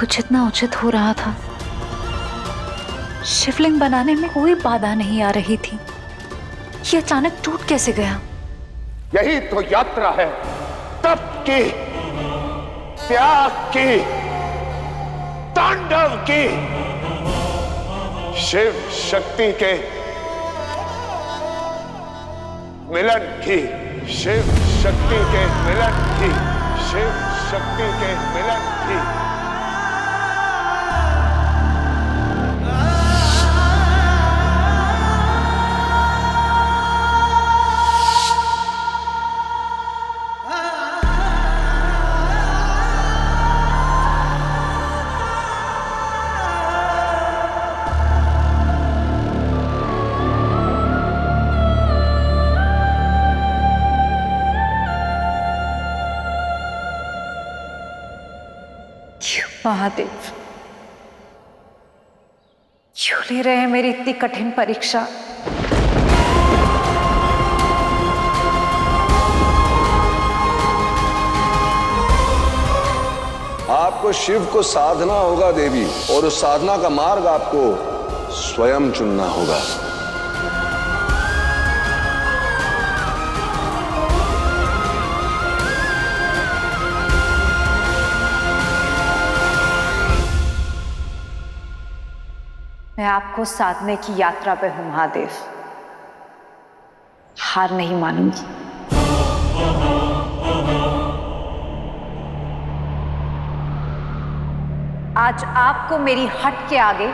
कुछ इतना उचित हो रहा था। शिवलिंग बनाने में कोई बाधा नहीं आ रही थी, ये अचानक टूट कैसे गया? यही तो यात्रा है, तप की, त्याग की, तांडव की, शिव शक्ति के मिलन की, शिव शक्ति के मिलन की, शिव शक्ति के मिलन की। महादेव, क्यों ले रहे हैं मेरी इतनी कठिन परीक्षा? आपको शिव को साधना होगा देवी, और उस साधना का मार्ग आपको स्वयं चुनना होगा। मैं आपको साधने की यात्रा पे हूं महादेव, हार नहीं मानूंगी। आज आपको मेरी हट के आगे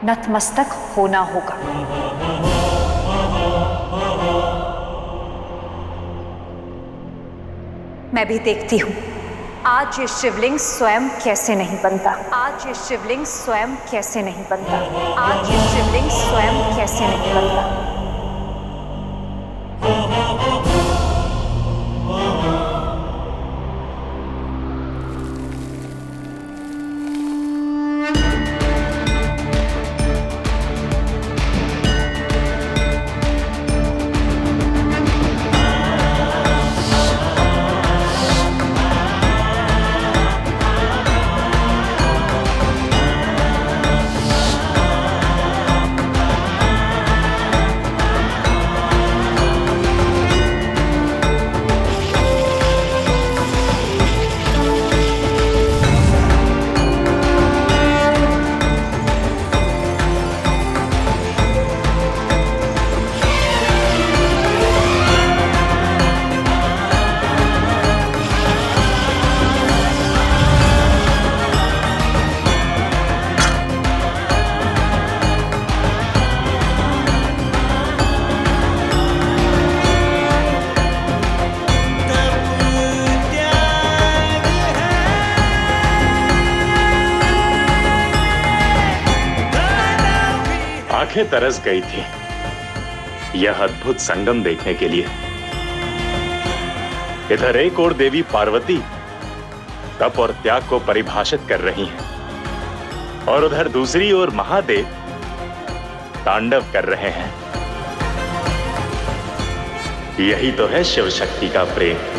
नतमस्तक होना होगा। मैं भी देखती हूं आज ये शिवलिंग स्वयं कैसे नहीं बनता, आज ये शिवलिंग स्वयं कैसे नहीं बनता, आज ये शिवलिंग स्वयं कैसे नहीं बनता। आंखें तरस गई थी यह अद्भुत संगम देखने के लिए। इधर एक और देवी पार्वती तप और त्याग को परिभाषित कर रही हैं, और उधर दूसरी ओर महादेव तांडव कर रहे हैं। यही तो है शिव शक्ति का प्रेम।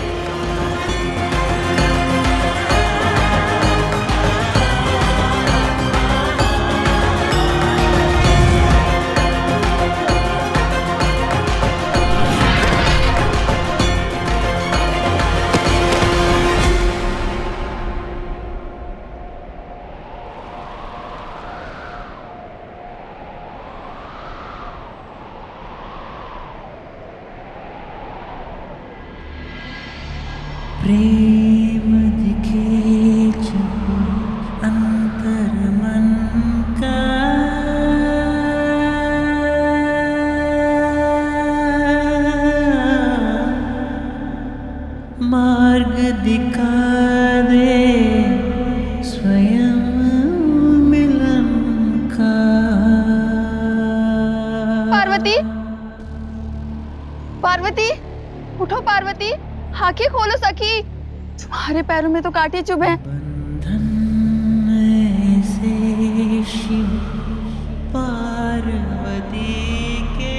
प्रेम दिखे जब अंतर मन का, मार्ग दिखा दे स्वयं मिलन का। पार्वती, पार्वती, उठो पार्वती, आंखें खोलो सखी, तुम्हारे पैरों में तो कांटे चुभ हैं। बंधन ऐसे शिव पार्वती के,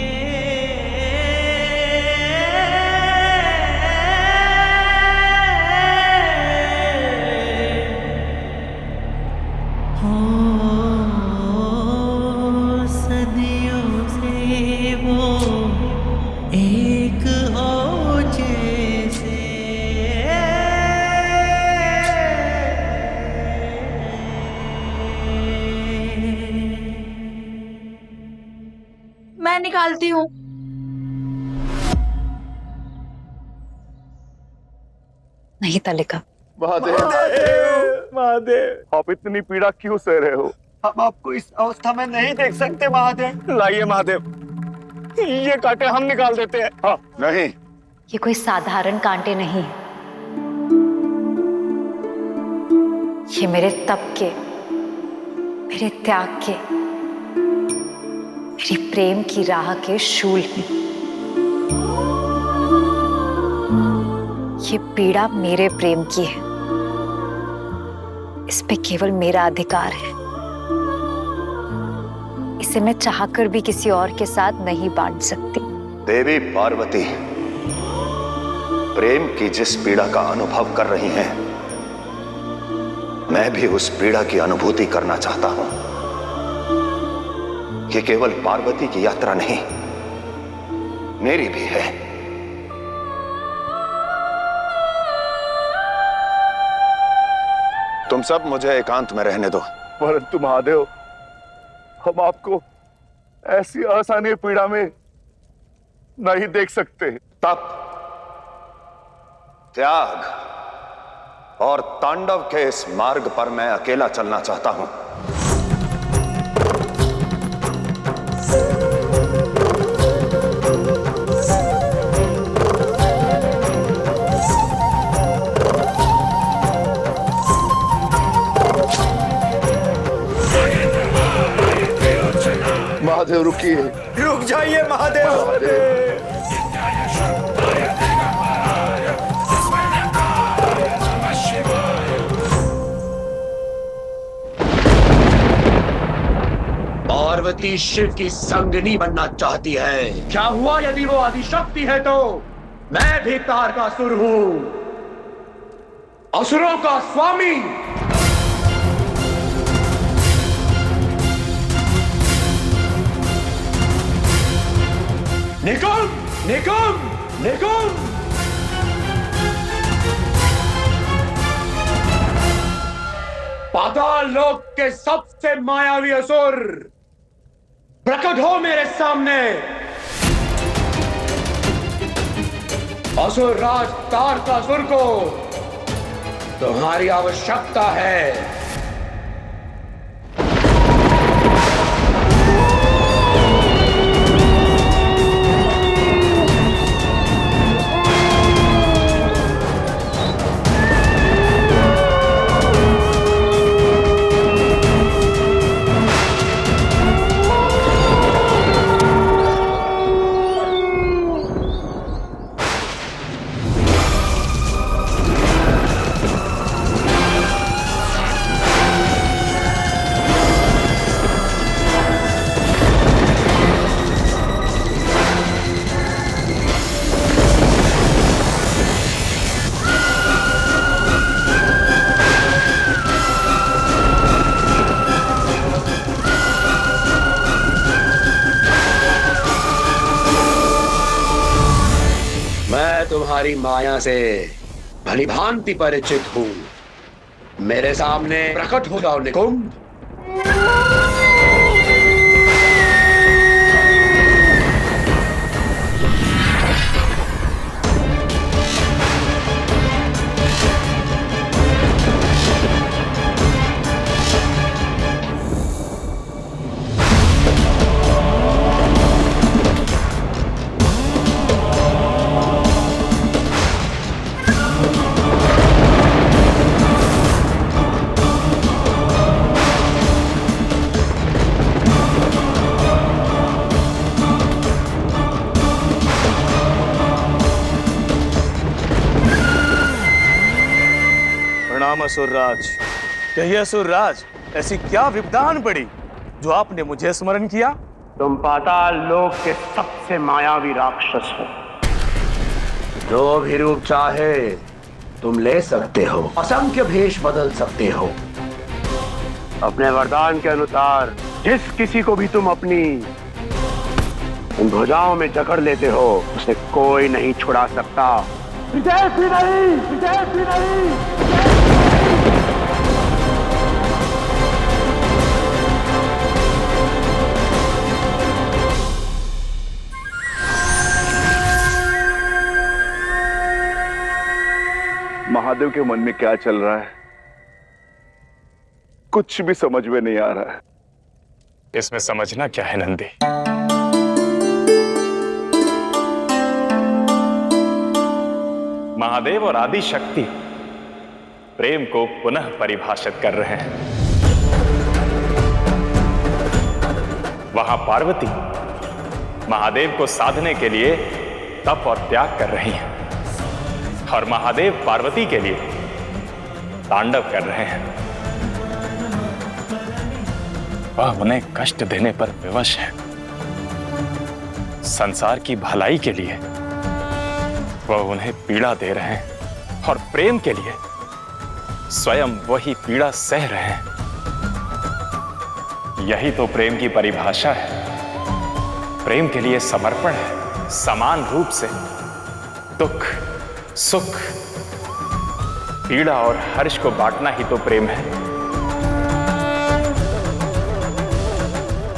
मैं निकालती हूँ। नहीं तालिका, महादेव, महादेव, आप इतनी पीड़ा क्यों सह रहे हो? हम आपको इस अवस्था में नहीं देख सकते महादेव। लाइए महादेव, ये कांटे हम निकाल देते हैं। हाँ, नहीं, ये कोई साधारण कांटे नहीं है। ये मेरे तप के, मेरे त्याग के, मेरी प्रेम की राह के शूल हैं। ये पीड़ा मेरे प्रेम की है, इस पे केवल मेरा अधिकार है। इसे मैं चाहकर भी किसी और के साथ नहीं बांट सकती। देवी पार्वती, प्रेम की जिस पीड़ा का अनुभव कर रही हैं, मैं भी उस पीड़ा की अनुभूति करना चाहता हूं। ये केवल पार्वती की यात्रा नहीं, मेरी भी है। तुम सब मुझे एकांत में रहने दो। परंतु महादेव, हम आपको ऐसी असहनीय पीड़ा में नहीं देख सकते। तप, त्याग और तांडव के इस मार्ग पर मैं अकेला चलना चाहता हूं। महादेव रुकिए, रुक जाइए महादेव। पार्वती शिव की संगिनी बनना चाहती है। क्या हुआ यदि वो आदिशक्ति है तो? मैं भी तारकासुर हूं, असुरों का स्वामी। निकुंभ, निकुंभ, निकुंभ। पाताल लोक के सबसे मायावी असुर, प्रकट हो मेरे सामने। असुर राज तारकासुर को तुम्हारी आवश्यकता है। तुम्हारी माया से भली भांति परिचित हूं। मेरे सामने प्रकट हो जाओ निकुंभ। असुरराज, कहिए असुरराज, ऐसी क्या विपदान पड़ी जो आपने मुझे स्मरण किया? तुम पाताल लोक के सबसे मायावी राक्षस हो। जो भी रूप चाहे तुम ले सकते हो, असंख्य भेष बदल सकते हो। अपने वरदान के अनुसार जिस किसी को भी तुम अपनी उन भुजाओं में जकड़ लेते हो, उसे कोई नहीं छुड़ा सकता। विजय भी नहीं, विजय भी नहीं। महादेव के मन में क्या चल रहा है, कुछ भी समझ में नहीं आ रहा है। इसमें समझना क्या है नंदी? महादेव और आदि शक्ति प्रेम को पुनः परिभाषित कर रहे हैं। वहां पार्वती महादेव को साधने के लिए तप और त्याग कर रही हैं और महादेव पार्वती के लिए तांडव कर रहे हैं। वह उन्हें कष्ट देने पर विवश है। संसार की भलाई के लिए वह उन्हें पीड़ा दे रहे हैं और प्रेम के लिए स्वयं वही पीड़ा सह रहे हैं। यही तो प्रेम की परिभाषा है। प्रेम के लिए समर्पण है। समान रूप से दुख, सुख, पीड़ा और हर्ष को बांटना ही तो प्रेम है।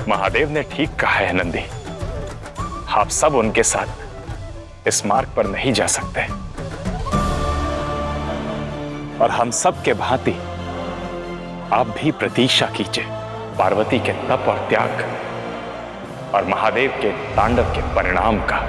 महादेव ने ठीक कहा है नंदी, आप सब उनके साथ इस मार्ग पर नहीं जा सकते और हम सब के भांति आप भी प्रतीक्षा कीजिए पार्वती के तप और त्याग और महादेव के तांडव के परिणाम का।